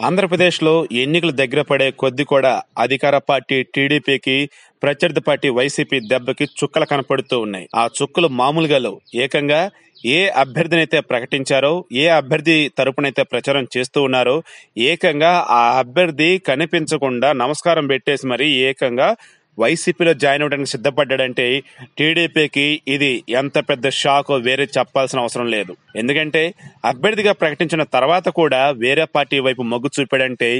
ఆంధ్రప్రదేశ్లో ఎన్నికలు దగ్గర పడే కొద్ది కూడా అధికార పార్టీ టీడీపీకి ప్రత్యర్థి పార్టీ వైసీపీ దెబ్బకి చుక్కలు కనపడుతూ ఉన్నాయి. ఆ చుక్కలు మామూలుగా లేవు. ఏకంగా ఏ అభ్యర్థినైతే ప్రకటించారో, ఏ అభ్యర్థి తరపునైతే ప్రచారం చేస్తూ ఉన్నారో, ఏకంగా ఆ అభ్యర్థి కనిపించకుండా నమస్కారం పెట్టేసి మరి ఏకంగా వైసీపీలో జాయిన్ అవడానికి సిద్ధపడ్డాడంటే టీడీపీకి ఇది ఎంత పెద్ద షాకో వేరే చెప్పాల్సిన అవసరం లేదు. ఎందుకంటే అభ్యర్థిగా ప్రకటించిన తర్వాత కూడా వేరే పార్టీ వైపు మొగ్గు చూపాడంటే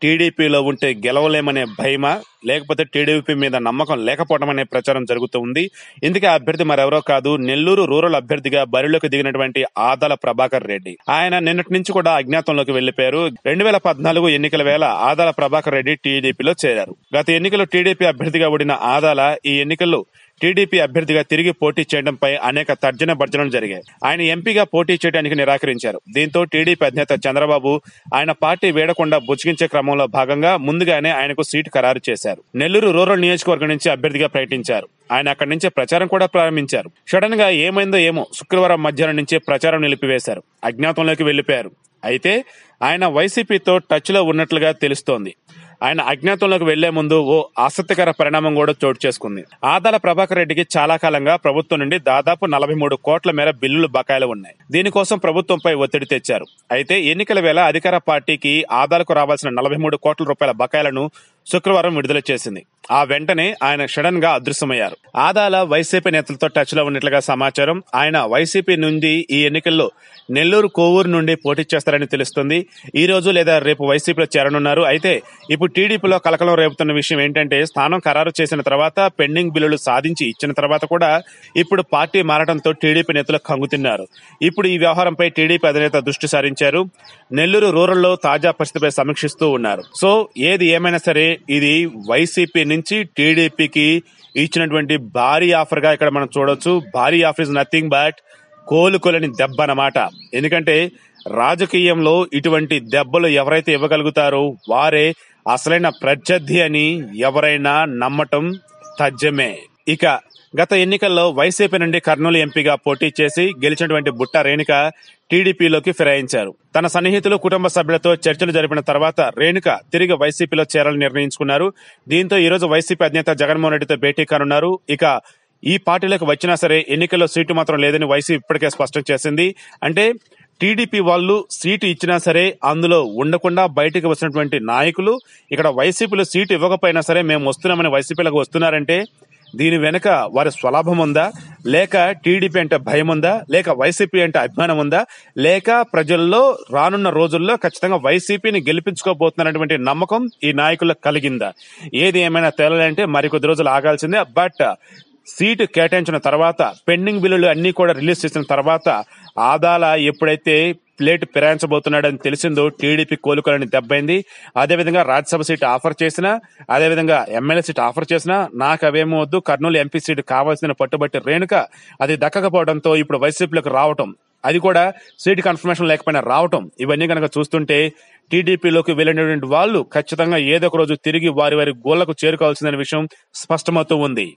టీడీపీలో ఉంటే గెలవలేమనే భయమా, లేకపోతే టీడీపీ మీద నమ్మకం లేకపోవడం అనే ప్రచారం జరుగుతూ ఉంది. ఇందుకే అభ్యర్థి మరెవరో కాదు, నెల్లూరు రూరల్ అభ్యర్థిగా బరిలోకి దిగినటువంటి ఆదాల ప్రభాకర్ రెడ్డి. ఆయన నిన్నటి నుంచి కూడా అజ్ఞాతంలోకి వెళ్లిపోయారు. 2014 ఎన్నికల వేళ ఆదాల ప్రభాకర్ రెడ్డి టీడీపీలో చేరారు. గత ఎన్నికల్లో టీడీపీ అభ్యర్థిగా ఓడిన ఆదాల ఈ ఎన్నికల్లో టీడీపీ అభ్యర్థిగా తిరిగి పోటీ చేయడంపై అనేక తర్జన భర్జనలు జరిగాయి. ఆయన ఎంపీగా పోటీ చేయడానికి నిరాకరించారు. దీంతో టీడీపీ అధినేత చంద్రబాబు ఆయన పార్టీ వేడకుండా బుజ్జిగించే క్రమంలో భాగంగా ముందుగానే ఆయనకు సీటు ఖరారు చేశారు. నెల్లూరు రూరల్ నియోజకవర్గం నుంచి అభ్యర్థిగా ప్రకటించారు. ఆయన అక్కడి నుంచి ప్రచారం కూడా ప్రారంభించారు. సడన్ గా ఏమైందో ఏమో శుక్రవారం మధ్యాహ్నం నుంచి ప్రచారం నిలిపివేశారు. అజ్ఞాతంలోకి వెళ్లిపోయారు. అయితే ఆయన వైసీపీతో టచ్ లో ఉన్నట్లుగా తెలుస్తోంది. ఆయన అజ్ఞాతంలోకి వెళ్లే ముందు ఓ ఆసక్తికర పరిణామం కూడా చోటు చేసుకుంది. ఆదాల ప్రభాకర్ రెడ్డికి చాలా కాలంగా ప్రభుత్వం నుండి దాదాపు 43 కోట్ల మేర బిల్లులు బకాయిలు ఉన్నాయి. దీనికోసం ప్రభుత్వంపై ఒత్తిడి తెచ్చారు. అయితే ఎన్నికల వేళ అధికార పార్టీకి ఆదాలకు రావాల్సిన 43 కోట్ల రూపాయల బకాయిలను శుక్రవారం విడుదల చేసింది. ఆ వెంటనే ఆయన సడన్ గా అదృశ్యమయ్యారు. ఆదాల వైసీపీ నేతలతో టచ్ లో ఉన్నట్లుగా సమాచారం. ఆయన వైసీపీ నుండి ఈ ఎన్నికల్లో నెల్లూరు కోవూరు నుండి పోటీ చేస్తారని తెలుస్తుంది. ఈ రోజు లేదా రేపు వైసీపీలో చేరనున్నారు. అయితే ఇప్పుడు టీడీపీలో కలకలం రేపుతున్న విషయం ఏంటంటే, స్థానం ఖరారు చేసిన తర్వాత పెండింగ్ బిల్లులు సాధించి ఇచ్చిన తర్వాత కూడా ఇప్పుడు పార్టీ మారడంతో టీడీపీ నేతలు కంగుతిన్నారు. ఇప్పుడు ఈ వ్యవహారంపై టీడీపీ అధినేత దృష్టి సారించారు. నెల్లూరు రూరల్లో తాజా పరిస్థితిపై సమీక్షిస్తూ ఉన్నారు. సో ఏది ఏమైనా సరే ఇది వైసీపీ నుంచి టీడీపీకి ఇచ్చినటువంటి భారీ ఆఫర్ గా ఇక్కడ మనం చూడొచ్చు. భారీ ఆఫర్ ఇస్ నథింగ్ బట్ కోలుకోలేని దెబ్బ అన్నమాట. ఎందుకంటే రాజకీయంలో ఇటువంటి దెబ్బలు ఎవరైతే ఇవ్వగలుగుతారో వారే అసలైన ప్రత్యర్థి అని ఎవరైనా నమ్మటం తథ్యమే. ఇక గత ఎన్నికల్లో వైసీపీ నుండి కర్నూలు ఎంపీగా పోటీ చేసి గెలిచినటువంటి బుట్ట రేణుక టీడీపీలోకి ఫిరాయించారు. తన సన్నిహితులు, కుటుంబ సభ్యులతో చర్చలు జరిపిన తర్వాత రేణుక తిరిగి వైసీపీలో చేరాలని నిర్ణయించుకున్నారు. దీంతో ఈ రోజు వైసీపీ అధినేత జగన్మోహన్ రెడ్డితో భేటీ కానున్నారు. ఇక ఈ పార్టీలోకి వచ్చినా సరే ఎన్నికల్లో సీటు మాత్రం లేదని వైసీపీ ఇప్పటికే స్పష్టం చేసింది. అంటే టీడీపీ వాళ్ళు సీటు ఇచ్చినా సరే అందులో ఉండకుండా బయటకు వచ్చినటువంటి నాయకులు ఇక్కడ వైసీపీలో సీటు ఇవ్వకపోయినా సరే మేము వస్తున్నామని వైసీపీలకు వస్తున్నారంటే దీని వెనుక వారి స్వలాభం ఉందా, లేక టీడీపీ అంటే భయం ఉందా, లేక వైసీపీ అంటే అభిమానం ఉందా, లేక ప్రజల్లో రానున్న రోజుల్లో ఖచ్చితంగా వైసీపీని గెలిపించుకోబోతున్నటువంటి నమ్మకం ఈ నాయకులకు కలిగిందా? ఏది ఏమైనా తేలాలంటే మరికొద్ది రోజులు ఆగాల్సిందే. బట్ సీటు కేటాయించిన తర్వాత పెండింగ్ బిల్లులు అన్ని కూడా రిలీజ్ చేసిన తర్వాత ఆదాల ఎప్పుడైతే ప్లేట్ ఫిరాయించబోతున్నాడని తెలిసిందో టీడీపీ కోలుకోలేని దెబ్బైంది. అదేవిధంగా రాజ్యసభ సీటు ఆఫర్ చేసినా, అదేవిధంగా ఎమ్మెల్యే సీటు ఆఫర్ చేసినా నాకు అవేమో వద్దు, కర్నూలు ఎంపీ సీటు కావాల్సిన పట్టుబట్టి రేణుక అది దక్కకపోవడంతో ఇప్పుడు వైసీపీలోకి రావటం, అది కూడా సీటు కన్ఫర్మేషన్ లేకపోయినా రావటం, ఇవన్నీ కనుక చూస్తుంటే టీడీపీలోకి వెళ్ళినటువంటి వాళ్ళు ఖచ్చితంగా ఏదో ఒక రోజు తిరిగి వారి వారి గోళ్లకు చేరుకోవాల్సిన విషయం స్పష్టమవుతూ ఉంది.